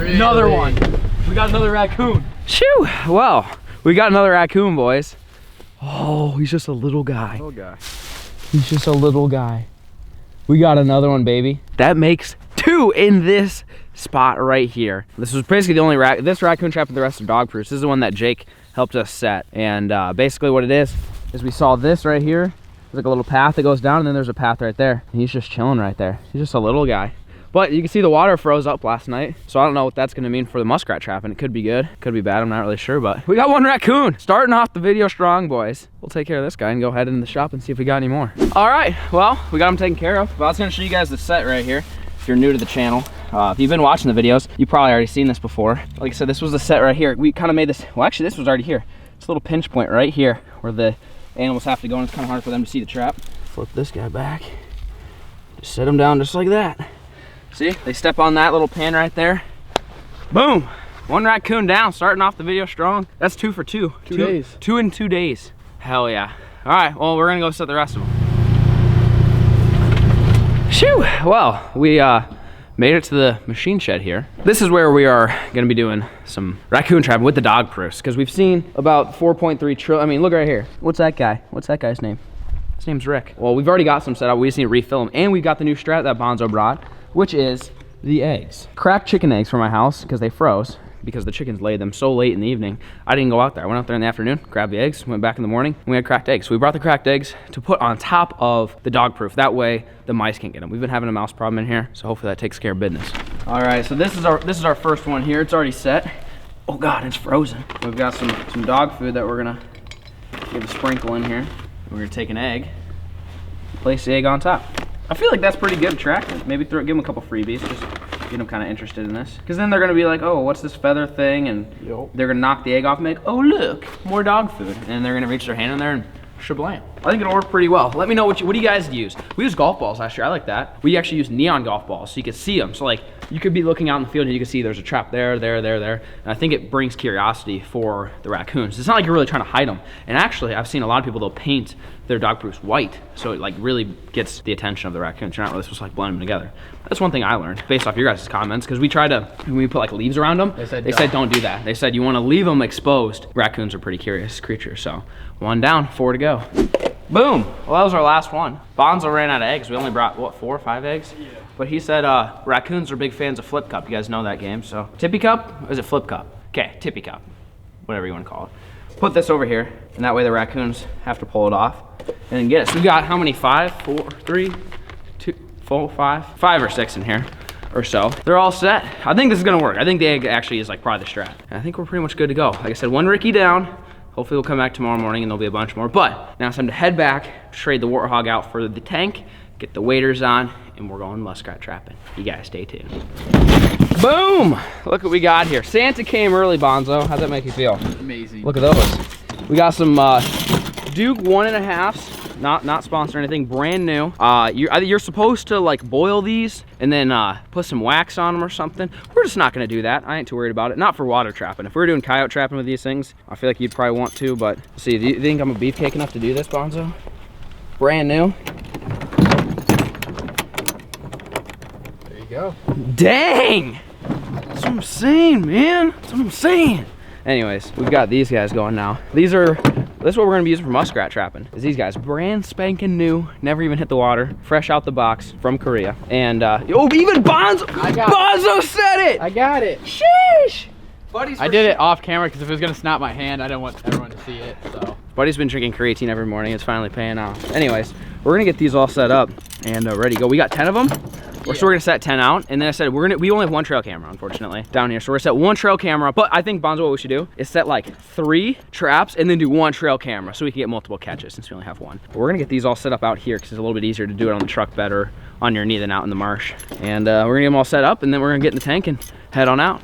Another one. We got another raccoon. Shoo! Well, we got another raccoon, boys. Oh, he's just a little guy. Little guy. He's just a little guy. We got another one, baby. That makes 2 in this spot right here. This was basically the only this raccoon trap and the rest are dog proofs. This is the one that Jake helped us set. And basically what it is we saw this right here. There's like a little path that goes down, and then there's a path right there. And he's just chilling right there. He's just a little guy. But you can see the water froze up last night, so I don't know what that's gonna mean for the muskrat trapping. It could be good, could be bad, I'm not really sure, but we got one raccoon. Starting off the video strong, boys. We'll take care of this guy and go head into the shop and see if we got any more. All right, well, we got him taken care of. But I was gonna show you guys the set right here. If you're new to the channel, if you've been watching the videos, you've probably already seen this before. Like I said, this was the set right here. We kind of made this, well, actually this was already here. This little pinch point right here where the animals have to go, and it's kind of hard for them to see the trap. Flip this guy back. Just set him down just like that. See, they step on that little pin right there. Boom, one raccoon down, starting off the video strong. That's 2 for 2. 2 days. 2 in 2 days. Hell yeah. All right, well, we're gonna go set the rest of them. Shoo, well, we made it to the machine shed here. This is where we are gonna be doing some raccoon trapping with the dog proofs, because we've seen about 4.3 trillion, I mean, look right here. What's that guy? What's that guy's name? His name's Rick. Well, we've already got some set up. We just need to refill them. And we got the new strat that Bonzo brought, which is the eggs. Cracked chicken eggs for my house because they froze, because the chickens laid them so late in the evening. I didn't go out there. I went out there in the afternoon, grabbed the eggs, went back in the morning, and we had cracked eggs. So we brought the cracked eggs to put on top of the dog proof. That way the mice can't get them. We've been having a mouse problem in here, so hopefully that takes care of business. All right, so this is our first one here. It's already set. Oh God, it's frozen. We've got some dog food that we're gonna give a sprinkle in here. We're gonna take an egg, place the egg on top. I feel like that's pretty good attractant. Maybe give them a couple freebies, just get them kind of interested in this. Because then they're gonna be like, oh, what's this feather thing? And they're gonna knock the egg off and be like, oh look, more dog food. And they're gonna reach their hand in there and shablam. I think it'll work pretty well. Let me know what do you guys use? We used golf balls last year, I like that. We actually used neon golf balls so you could see them. So like, you could be looking out in the field and you can see there's a trap there. And I think it brings curiosity for the raccoons. It's not like you're really trying to hide them. And actually, I've seen a lot of people, they'll paint their dog proofs white, so it like really gets the attention of the raccoons. You're not really supposed to like blend them together. That's one thing I learned based off your guys' comments, because we tried to, when we put like leaves around them, they said don't do that. They said you want to leave them exposed. Raccoons are pretty curious creatures, so 1 down, 4 to go. Boom, well that was our last one. Bonzo ran out of eggs. We only brought, what, 4 or 5 eggs? Yeah. But he said raccoons are big fans of Flip Cup. You guys know that game, so. Tippy Cup, or is it Flip Cup? Okay, Tippy Cup, whatever you want to call it. Put this over here, and that way the raccoons have to pull it off and then get it. So we got how many? 5, 4, 3, 2, 4, 5 or 6 in here or so. They're all set. I think this is gonna work. I think the egg actually is like probably the strat. And I think we're pretty much good to go. Like I said, 1 Ricky down. Hopefully we'll come back tomorrow morning and there'll be a bunch more. But now it's time to head back, trade the warthog out for the tank, get the waders on, and we're going muskrat trapping. You guys stay tuned. Boom! Look what we got here. Santa came early, Bonzo. How'd that make you feel? Amazing. Look at those. We got some Duke 1.5s, not sponsored or anything, brand new. You're supposed to like boil these and then put some wax on them or something. We're just not gonna do that. I ain't too worried about it. Not for water trapping. If we were doing coyote trapping with these things, I feel like you'd probably want to, but see, do you think I'm a beefcake enough to do this, Bonzo? Brand new. There you go. Dang! That's what I'm saying, man. That's what I'm saying. Anyways, we've got these guys going now. This is what we're gonna be using for muskrat trapping, is these guys. Brand spanking new, never even hit the water, fresh out the box from Korea. And, oh, even Bonzo said it! I got it. Sheesh! I did it off camera because if it was gonna snap my hand, I didn't want everyone to see it, so. Buddy's been drinking creatine every morning. It's finally paying off. Anyways, we're gonna get these all set up and ready to go. We got 10 of them. So we're gonna set 10 out, and then I said we only have 1 trail camera, unfortunately, down here. So we're gonna set 1 trail camera, but I think, Bonzo, what we should do is set like 3 traps and then do 1 trail camera so we can get multiple catches since we only have 1. But we're gonna get these all set up out here because it's a little bit easier to do it on the truck better on your knee than out in the marsh. And we're gonna get them all set up, and then we're gonna get in the tank and head on out.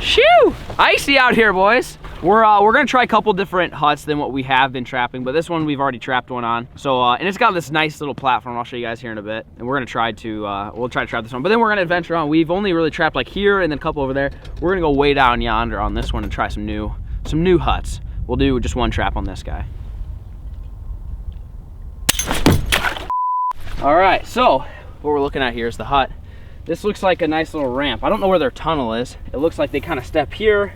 Shoo! Icy out here, boys. We're gonna try a couple different huts than what we have been trapping, but this one we've already trapped one on. So and it's got this nice little platform. I'll show you guys here in a bit. And we're gonna try to we'll try to trap this one, but then we're gonna adventure on. We've only really trapped like here and then a couple over there. We're gonna go way down yonder on this one and try some new some new huts. We'll do just one trap on this guy. All right, so what we're looking at here is the hut. This looks like a nice little ramp. I don't know where their tunnel is. It looks like they kind of step here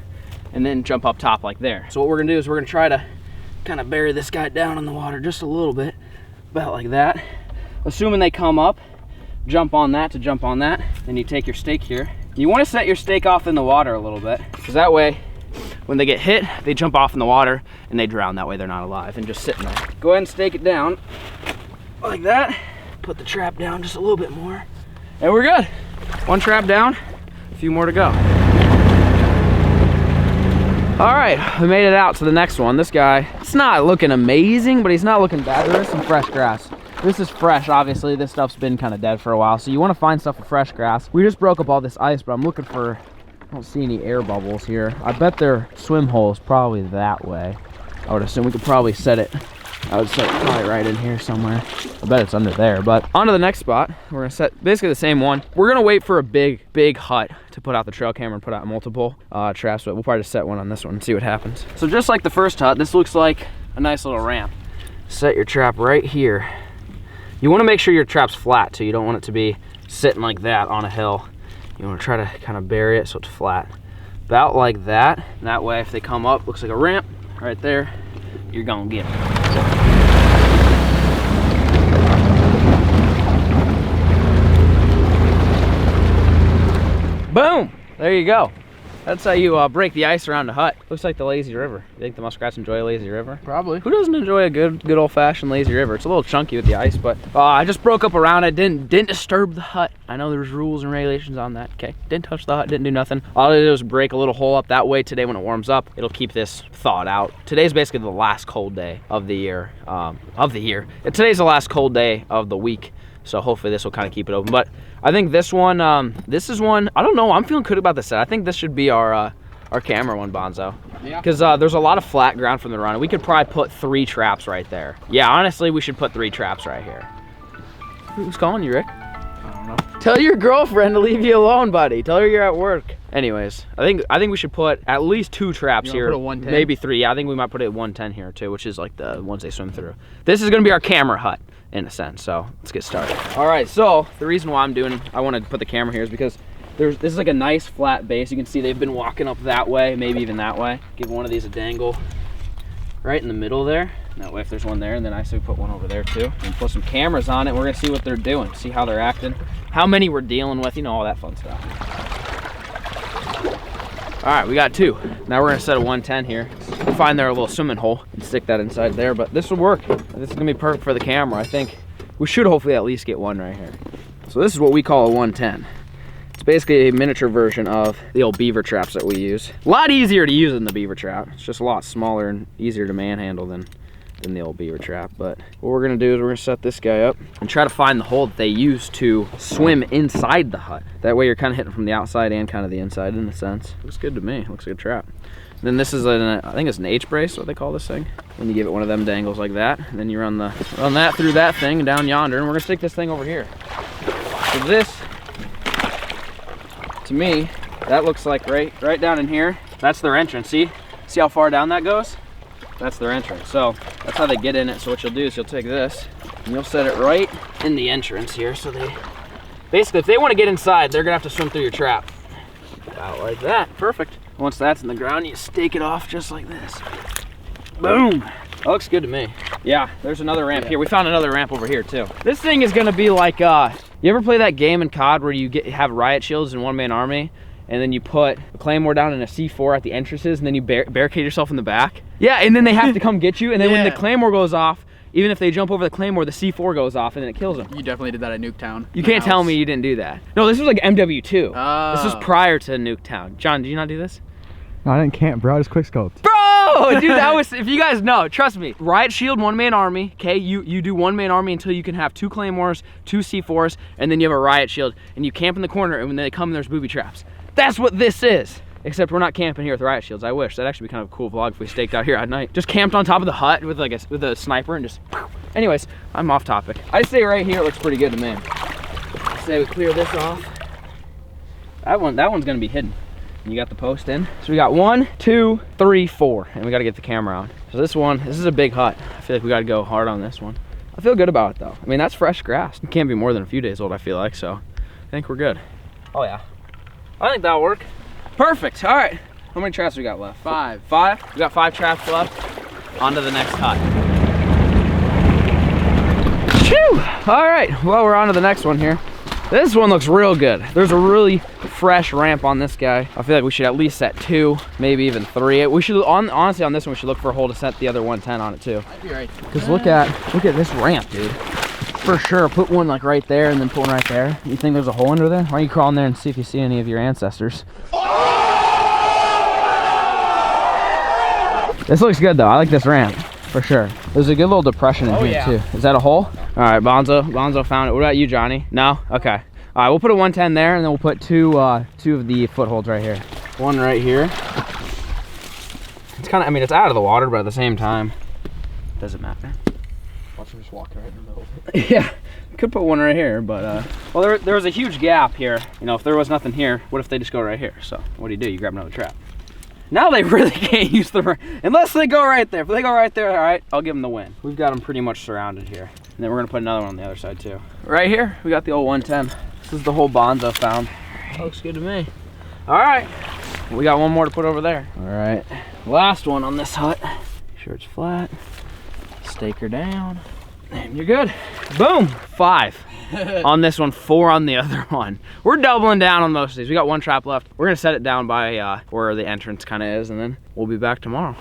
and then jump up top like there. So what we're gonna do is we're gonna try to kind of bury this guy down in the water just a little bit, about like that. Assuming they come up, jump on that to jump on that, then you take your stake here. You wanna set your stake off in the water a little bit, because that way, when they get hit, they jump off in the water and they drown. That way they're not alive and just sitting there. Go ahead and stake it down like that. Put the trap down just a little bit more. And we're good. One trap down, a few more to go. All right, we made it out to the next one. This guy, it's not looking amazing, but he's not looking bad. There is some fresh grass. This is fresh, obviously. This stuff's been kind of dead for a while, so you want to find stuff with fresh grass. We just broke up all this ice, but I'm looking for, I don't see any air bubbles here. I bet their swim hole is probably that way. I would assume we could probably set it. I would set it probably right in here somewhere. I bet it's under there, but on to the next spot. We're gonna set basically the same one. We're gonna wait for a big hut to put out the trail camera and put out multiple traps, but we'll probably just set one on this one and see what happens. So just like the first hut, this looks like a nice little ramp. Set your trap right here. You wanna make sure your trap's flat too. You don't want it to be sitting like that on a hill. You wanna try to kind of bury it so it's flat. About like that. And that way if they come up, looks like a ramp right there, you're gonna get it. Boom! There you go. That's how you break the ice around a hut. Looks like the lazy river. You think the muskrats enjoy a lazy river? Probably. Who doesn't enjoy a good old-fashioned lazy river? It's a little chunky with the ice, but I just broke up around it. Didn't disturb the hut. I know there's rules and regulations on that. Okay, didn't touch the hut. Didn't do nothing. All I did was break a little hole up that way. Today when it warms up, it'll keep this thawed out. Today's basically the last cold day of the year. Today's the last cold day of the week. So hopefully this will kind of keep it open. But I think this one, this is one, I don't know, I'm feeling good about this set. I think this should be our camera one, Bonzo. Yeah. Because there's a lot of flat ground from the run. We could probably put 3 traps right there. Yeah, honestly, we should put 3 traps right here. Who's calling you, Rick? I don't know. Tell your girlfriend to leave you alone, buddy. Tell her you're at work. Anyways, I think we should put at least 2 traps here. Put a 110? Maybe 3. Yeah, I think we might put it at 110 here too, which is like the ones they swim through. This is gonna be our camera hut, in a sense, so let's get started. All right, so the reason why I want to put the camera here is because this is like a nice flat base. You can see they've been walking up that way, maybe even that way. Give one of these a dangle right in the middle there. That way if there's one there, and then I say we put one over there too. And put some cameras on it, and we're gonna see what they're doing, see how they're acting, how many we're dealing with, you know, all that fun stuff. All right, we got 2. Now we're gonna set a 110 here. We'll find their little swimming hole and stick that inside there, but this will work. This is gonna be perfect for the camera. I think we should hopefully at least get one right here. So this is what we call a 110. It's basically a miniature version of the old beaver traps that we use. A lot easier to use than the beaver trap. It's just a lot smaller and easier to manhandle than the old beaver trap. But what we're gonna do is we're gonna set this guy up and try to find the hole that they use to swim inside the hut. That way you're kind of hitting from the outside and kind of the inside in a sense. Looks good to me, looks like a trap. And then this is I think it's an H brace, what they call this thing. When you give it one of them dangles like that, and then you run that through that thing and down yonder, and we're gonna stick this thing over here. So this, to me, that looks like right down in here, that's their entrance. See how far down that goes? That's their entrance. So that's how they get in it. So what you'll do is you'll take this and you'll set it right in the entrance here. So they basically, if they want to get inside, they're gonna have to swim through your trap. About like that. Perfect. Once that's in the ground, you stake it off just like this. Boom. That looks good to me. Yeah, there's another ramp here. We found another ramp over here too. This thing is gonna be like, you ever play that game in COD where you have riot shields in one-man army? And then you put a claymore down and a C4 at the entrances, and then you barricade yourself in the back. Yeah, and then they have to come get you, and then when the claymore goes off, even if they jump over the claymore, the C4 goes off, and then it kills them. You definitely did that at Nuketown. You can't tell me you didn't do that. No, this was like MW2. Oh. This was prior to Nuketown. John, did you not do this? No, I didn't camp, bro. I just quickscoped. Bro, dude, that was, if you guys know, trust me, riot shield, one-man army, okay? You do one-man army until you can have 2 claymores, 2 C4s, and then you have a riot shield, and you camp in the corner, and when they come, there's booby traps. That's what this is. Except we're not camping here with riot shields. I wish. That'd actually be kind of a cool vlog if we staked out here at night. Just camped on top of the hut with like with a sniper and just, anyways, I'm off topic. I say right here it looks pretty good to me. I say we clear this off. That one's gonna be hidden. You got the post in. So we got 1, 2, 3, 4, and we got to get the camera on. So this is a big hut. I feel like we got to go hard on this one. I feel good about it though. I mean, that's fresh grass. It can't be more than a few days old, I feel like, so I think we're good. Oh yeah, I think that'll work. Perfect. All right, how many traps we got left? 5. 5? We got 5 traps left. On to the next hut. Phew! All right, well, we're on to the next one here. This one looks real good. There's a really fresh ramp on this guy. I feel like we should at least set 2, maybe even 3. We should, honestly, on this one, we should look for a hole to set the other 110 on it too. Might be right. Because look at this ramp, dude. For sure, put one like right there and then put one right there. You think there's a hole under there? Why don't you crawl in there and see if you see any of your ancestors? This looks good though. I like this ramp. For sure. There's a good little depression in here too. Is that a hole? All right, Bonzo found it. What about you, Johnny? No? Okay. All right, we'll put a 110 there, and then we'll put two of the footholds right here. One right here. It's kind of, I mean, it's out of the water, but at the same time, doesn't matter. Watch him just walk right in the middle of it. Yeah, could put one right here, but well, there was a huge gap here. You know, if there was nothing here, what if they just go right here? So what do? You grab another trap. Now they really can't use the, unless they go right there. If they go right there, all right, I'll give them the win. We've got them pretty much surrounded here. And then we're gonna put another one on the other side too. Right here, we got the old 110. This is the whole Bonzo found. Looks good to me. All right, we got one more to put over there. All right, last one on this hut. Make sure it's flat. Stake her down, and you're good. Boom, 5 on this one, 4 on the other one. We're doubling down on most of these. We got 1 trap left. We're gonna set it down by where the entrance kind of is, and then we'll be back tomorrow.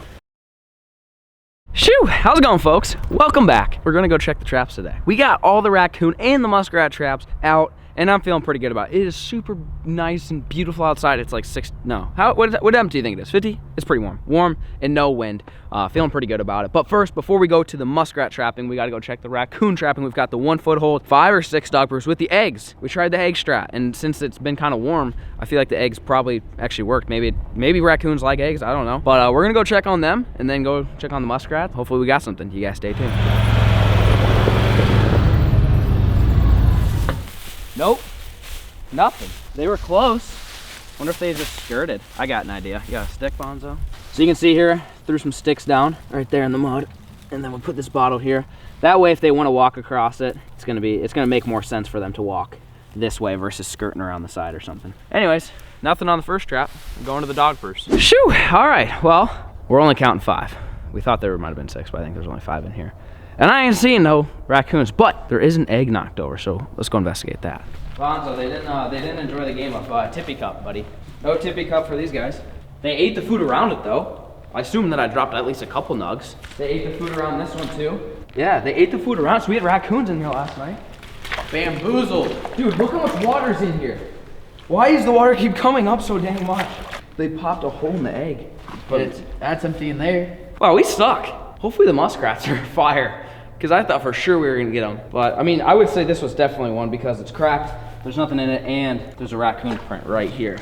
Shoo! How's it going, folks? Welcome back. We're gonna go check the traps today. We got all the raccoon and the muskrat traps out, and I'm feeling pretty good about it. It is super nice and beautiful outside. It's like what temp do you think it is? 50? It's pretty warm. Warm and no wind. Feeling pretty good about it. But first, before we go to the muskrat trapping, we gotta go check the raccoon trapping. We've got the 1 foothold, 5 or 6 dog brews with the eggs. We tried the egg strat, and since it's been kind of warm, I feel like the eggs probably actually worked. Maybe raccoons like eggs, I don't know. But we're gonna go check on them, and then go check on the muskrat. Hopefully we got something. You guys stay tuned. Nope, nothing. They were close. Wonder if they just skirted. I got an idea. You got a stick, Bonzo? So you can see here, threw some sticks down right there in the mud, and then we'll put this bottle here. That way, if they want to walk across it, it's gonna make more sense for them to walk this way versus skirting around the side or something. Anyways, nothing on the first trap. I'm going to the dog first. Shoo! All right. Well, we're only counting 5. We thought there might have been 6, but I think there's only 5 in here. And I ain't seeing no raccoons, but there is an egg knocked over, so let's go investigate that. Bonzo, they didn't enjoy the game of Tippy Cup, buddy. No Tippy Cup for these guys. They ate the food around it though. I assume that I dropped at least a couple nugs. They ate the food around this one too. Yeah, they ate the food around, so we had raccoons in here last night. Bamboozled. Dude, look how much water's in here. Why does the water keep coming up so dang much? They popped a hole in the egg. But That's empty in there. wow, we suck. Hopefully the muskrats are fire, because I thought for sure we were gonna get them. But I mean, I would say this was definitely one because it's cracked, there's nothing in it, and there's a raccoon print right here.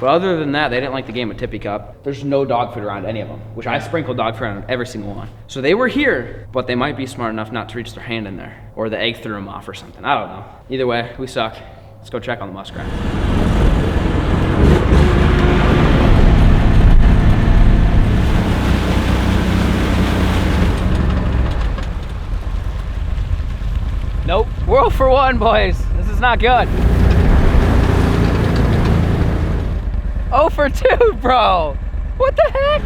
But other than that, they didn't like the game of Tippy Cup. There's no dog food around any of them, which I sprinkled dog food on every single one. So they were here, but they might be smart enough not to reach their hand in there, or the egg threw them off or something. I don't know. Either way, we suck. Let's go check on the muskrat. Nope, we're 0 for 1, boys. This is not good. 0 for 2, bro. What the heck?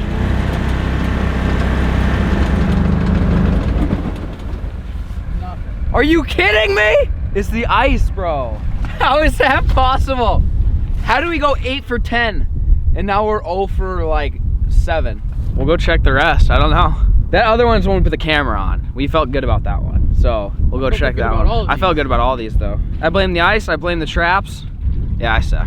Nothing. Are you kidding me? It's the ice, bro. How is that possible? How do we go 8 for 10 and now we're 0 for like 7? We'll go check the rest. I don't know. That other one's one we put the camera on. We felt good about that one. So we'll go check that one. I felt good about all these though. I blame the ice, I blame the traps. Yeah, I suck.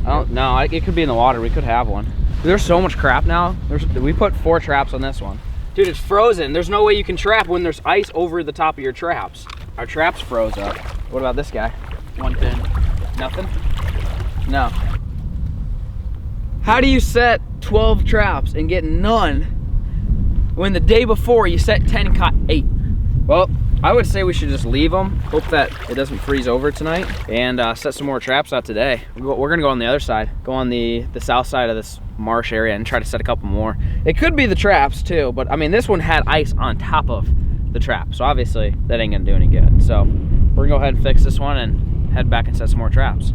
I don't know, it could be in the water. We could have one. There's so much crap now. We put 4 traps on this one. Dude, it's frozen. There's no way you can trap when there's ice over the top of your traps. Our traps froze up. What about this guy? 110. Nothing? No. How do you set 12 traps and get none when the day before you set 10 and caught 8? Well, I would say we should just leave them, hope that it doesn't freeze over tonight, and set some more traps out today. We're gonna go on the other side, go on the south side of this marsh area and try to set a couple more. It could be the traps too, but I mean, this one had ice on top of the trap, so obviously that ain't gonna do any good. So we're gonna go ahead and fix this one and head back and set some more traps.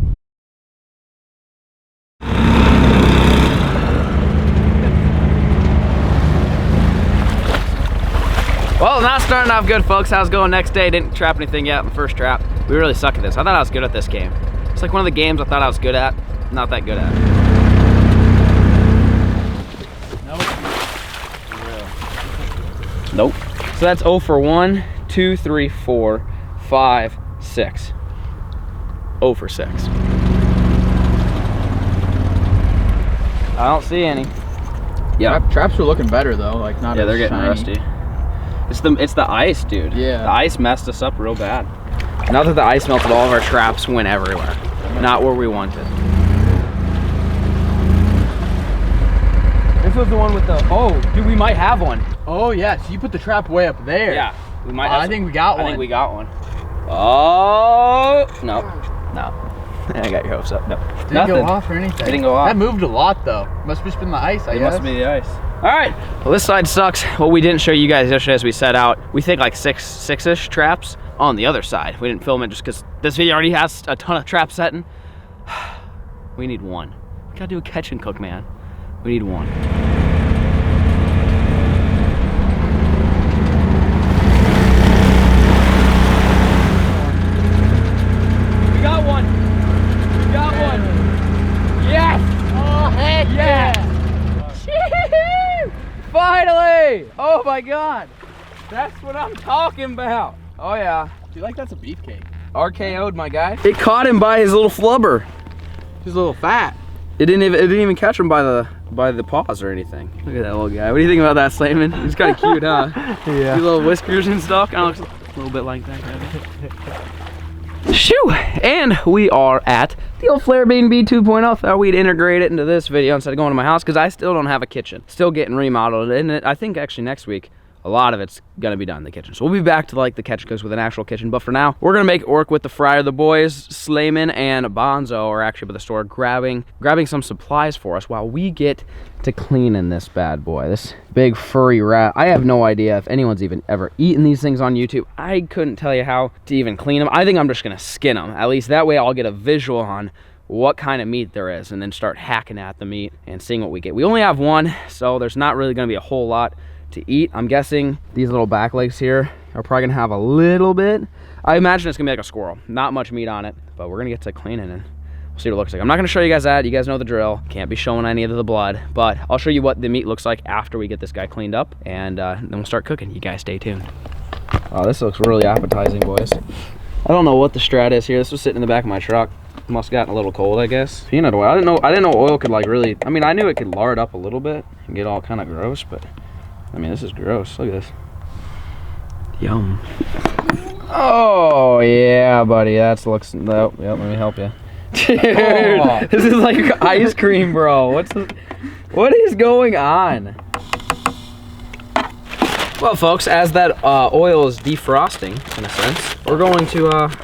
Well, not starting off good, folks. How's it going? Next day, didn't trap anything yet in the first trap. We really suck at this. I thought I was good at this game. It's like one of the games I thought I was good at, not that good at. Nope. So that's 0 for 1, 2, 3, 4, 5, 6. 0 for 6. I don't see any. Yeah. Traps are looking better though, like not. Yeah, as they're getting shiny. rusty. It's the ice, dude. Yeah. The ice messed us up real bad. Now that the ice melted, all of our traps went everywhere. Not where we wanted. This was the one with the, oh, dude, we might have one. Oh yeah, so you put the trap way up there. Yeah, we might. I think we got one. I think we got one. Oh, no, no. I got your hopes up. No, Didn't go off or anything. It didn't go off. That moved a lot though. Must have just been the ice, I It guess. must be the ice. All right, well, this side sucks. What we didn't show you guys yesterday as we set out, we think like six-ish traps on the other side. We didn't film it just because this video already has a ton of traps setting. We need one. We gotta do a catch and cook, man. We need one. We got one. We got one. Yes! Oh heck Yeah! Finally! Oh my god! That's what I'm talking about. Oh yeah. Do you like that's a beefcake? RKO'd my guy. It caught him by his little flubber. He's a little fat. It didn't even catch him by the paws or anything. Look at that little guy. What do you think about that, Slayman? He's kind of cute, huh? Yeah. His little whiskers and stuff. Kind of looks a little bit like that guy. Shoo! And we are at the old FLAIR B&B 2.0. Thought we'd integrate it into this video instead of going to my house because I still don't have a kitchen. Still getting remodeled, and I think actually next week a lot of it's gonna be done in the kitchen. So we'll be back to like the catch and cooks with an actual kitchen. But for now, we're gonna make it work with the fryer. The boys, Slayman and Bonzo, are actually by the store grabbing some supplies for us while we get to cleaning this bad boy. This big furry rat. I have no idea if anyone's even ever eaten these things on YouTube. I couldn't tell you how to even clean them. I think I'm just gonna skin them. At least that way I'll get a visual on what kind of meat there is and then start hacking at the meat and seeing what we get. We only have one, so there's not really gonna be a whole lot to eat. I'm guessing these little back legs here are probably gonna have a little bit. I imagine it's gonna be like a squirrel. Not much meat on it, but we're gonna get to cleaning and we'll see what it looks like. I'm not gonna show you guys that. You guys know the drill. Can't be showing any of the blood, but I'll show you what the meat looks like after we get this guy cleaned up, and then we'll start cooking. You guys stay tuned. Oh, this looks really appetizing, boys. I don't know what the strat is here. This was sitting in the back of my truck. Must have gotten a little cold, I guess. Peanut oil. I didn't know oil could like really, I mean, I knew it could lard up a little bit and get all kind of gross, but I mean, this is gross. Look at this. Yum. Oh, yeah, buddy. That looks, oh, yep, let me help you. Dude, oh. This is like ice cream, bro. What is going on? Well, folks, as that oil is defrosting, in a sense, we're going to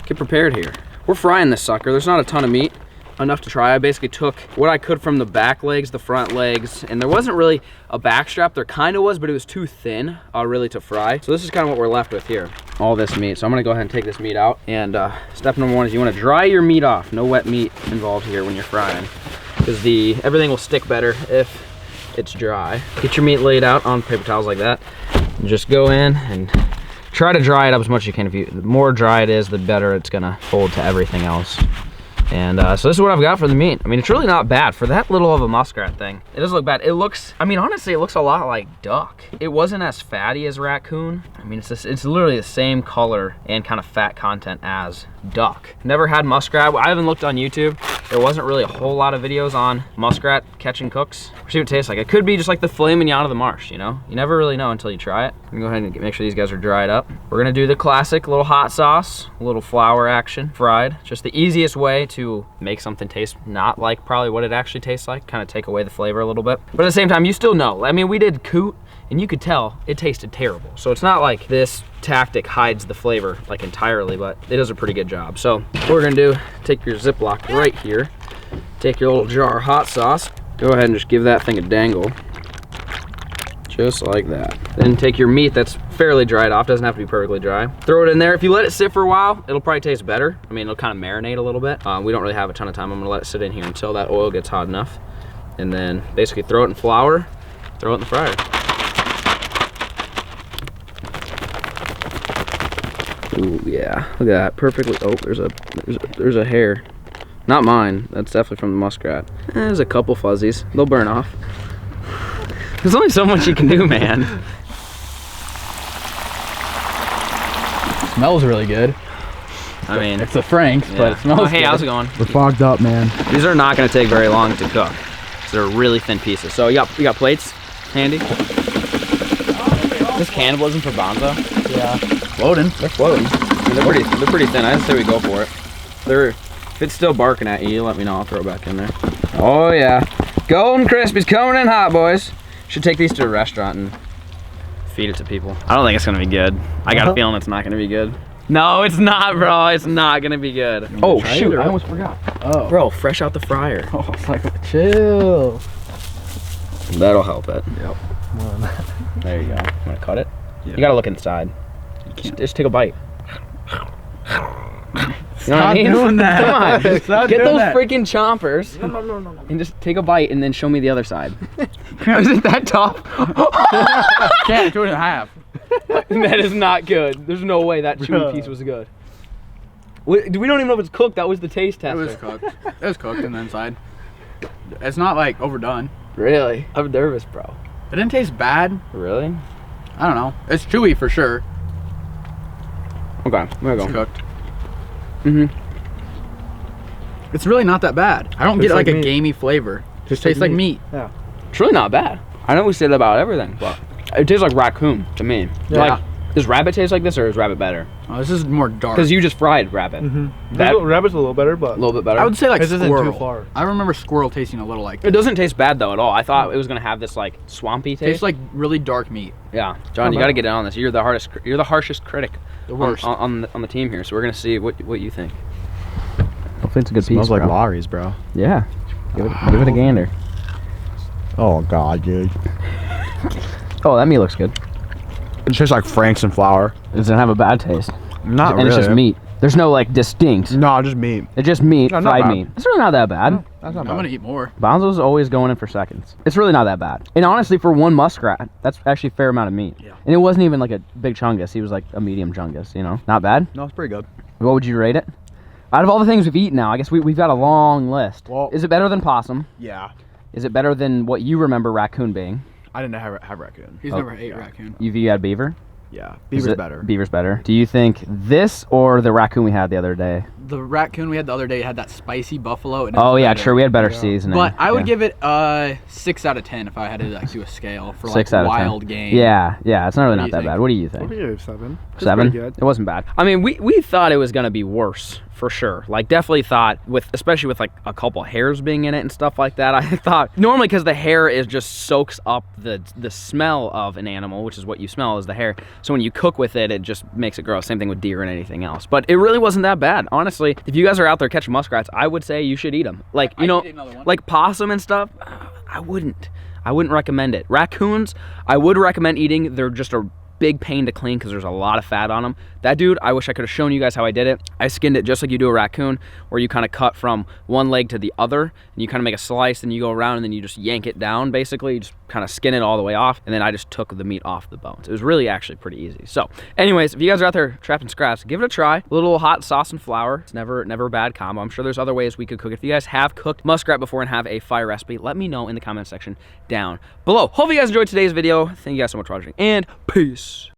get prepared here. We're frying this sucker. There's not a ton of meat. Enough to try. I basically took what I could from the back legs, the front legs, and there wasn't really a back strap. There kind of was, but it was too thin really to fry. So this is kind of what we're left with here, all this meat. So I'm gonna go ahead and take this meat out, and step number one is you want to dry your meat off. No wet meat involved here when you're frying, because everything will stick better if it's dry. Get your meat laid out on paper towels like that, and just go in and try to dry it up as much as you can. The more dry it is, the better it's gonna hold to everything else. And so this is what I've got for the meat. I mean, it's really not bad for that little of a muskrat thing. It doesn't look bad. It looks, I mean, honestly, it looks a lot like duck. It wasn't as fatty as raccoon. I mean, it's literally the same color and kind of fat content as duck. Never had muskrat. I haven't looked on YouTube. There wasn't really a whole lot of videos on muskrat catch and cooks. We'll see what it tastes like. It could be just like the filet mignon of the marsh, you know? You never really know until you try it. I'm gonna go ahead and make sure these guys are dried up. We're gonna do the classic little hot sauce, a little flour action, fried. Just the easiest way to make something taste not like probably what it actually tastes like, kind of take away the flavor a little bit. But at the same time, you still know. I mean, we did coot, and you could tell it tasted terrible. So it's not like this tactic hides the flavor like entirely, but it does a pretty good job. So what we're gonna do, take your Ziploc right here, take your little jar of hot sauce, go ahead and just give that thing a dangle. Just like that. Then take your meat that's fairly dried off, doesn't have to be perfectly dry. Throw it in there. If you let it sit for a while, it'll probably taste better. I mean, it'll kind of marinate a little bit. We don't really have a ton of time. I'm gonna let it sit in here until that oil gets hot enough. And then basically throw it in flour, throw it in the fryer. Ooh, yeah, look at that, perfectly. Oh, there's a hair. Not mine, that's definitely from the muskrat. There's a couple fuzzies, they'll burn off. There's only so much you can do, man. Smells really good. I mean, it's the Franks, yeah. but it smells Oh, hey, good. how's it going? We're fogged up, man. These are not gonna take very long to cook. They're really thin pieces. So you got plates handy? Is this cannibalism for Bonzo? Yeah. Floating. They're floating. I mean, they're pretty thin. I just say we go for it. If it's still barking at you, let me know. I'll throw it back in there. Oh yeah, golden crispy's coming in hot, boys. Should take these to a restaurant and feed it to people. I don't think it's gonna be good. I got a feeling it's not gonna be good. No, it's not, bro. It's not gonna be good. Oh shoot, I almost forgot. Oh. Bro, fresh out the fryer. Oh, it's like, chill. That'll help it. Yep. There you go. I'm gonna cut it. Yeah. You gotta look inside. Just take a bite. You know what I mean? Doing that. Come on. Stop Get doing those that. freaking chompers. No. And just take a bite and then show me the other side. Is it that tough? Can't do it in half. That is not good. There's no way that chewy piece was good. We don't even know if it's cooked. That was the taste tester. It was cooked. It was cooked in the inside. It's not like overdone. Really? I'm nervous, bro. It didn't taste bad. Really? I don't know. It's chewy for sure. Okay, I'm gonna go. It's cooked. Mm-hmm. It's really not that bad. I don't get like a gamey flavor. It just tastes like meat. Yeah. It's really not bad. I know we said about everything, but it tastes like raccoon to me. Yeah. Like, does rabbit taste like this or is rabbit better? Oh, this is more dark. Because you just fried rabbit. Rabbit's a little better, but A little bit better. I would say like This isn't squirrel. too far. I remember squirrel tasting a little like It doesn't taste bad though at all. I thought it was gonna have this like swampy taste. tastes like really dark meat. Yeah, John, you gotta get in on this. You're the harshest critic. The worst. on the team here. So we're gonna see what you think. Hopefully it's a good smells piece. like bro. Larry's, bro. Yeah, give it a gander. Oh god, dude. Oh, that meat looks good. It tastes like Franks and flour. It doesn't have a bad taste. Not and really. it's just meat. There's no like distinct. No, just meat. It's just meat, No, not fried bad. meat. It's really not that bad. No, that's not I'm bad. gonna eat more. Bonzo's always going in for seconds. It's really not that bad. And honestly, for one muskrat, that's actually a fair amount of meat. Yeah. And it wasn't even like a big chungus. He was like a medium chungus, you know? Not bad. No, it's pretty good. What would you rate it? Out of all the things we've eaten now, I guess we've got a long list. Well- Is it better than possum? Yeah. Is it better than what you remember raccoon being? I didn't have raccoon. He's never ate raccoon. You had beaver? Yeah. Is Beaver's it- better. Beaver's better. Do you think this or the raccoon we had the other day? The raccoon we had the other day had that spicy buffalo. And it Oh was yeah, better. sure. We had better seasoning. But I would Yeah. give it 6 out of 10 if I had to like do a scale for like 6 out of 10. wild game. Yeah, it's not really What not do that you bad. think? What do you think? 7. 7? Pretty good. It wasn't bad. I mean, we thought it was gonna be worse for sure. Like definitely thought especially with like a couple hairs being in it and stuff like that. I thought normally because the hair is just soaks up the smell of an animal, which is what you smell is the hair. So when you cook with it, it just makes it gross. Same thing with deer and anything else. But it really wasn't that bad. Honestly, if you guys are out there catching muskrats, I would say you should eat them. Like you know, eat another one. like possum and stuff. I wouldn't recommend it. Raccoons, I would recommend eating. They're just a big pain to clean because there's a lot of fat on them. That dude, I wish I could have shown you guys how I did it. I skinned it just like you do a raccoon, where you kind of cut from one leg to the other, and you kind of make a slice, and you go around, and then you just yank it down, basically. You just kind of skin it all the way off, and then I just took the meat off the bones. It was really actually pretty easy. So anyways, if you guys are out there trapping scraps, give it a try. A little hot sauce and flour. It's never a bad combo. I'm sure there's other ways we could cook it. If you guys have cooked muskrat before and have a fire recipe, let me know in the comment section down below. Hope you guys enjoyed today's video. Thank you guys so much for watching, and peace.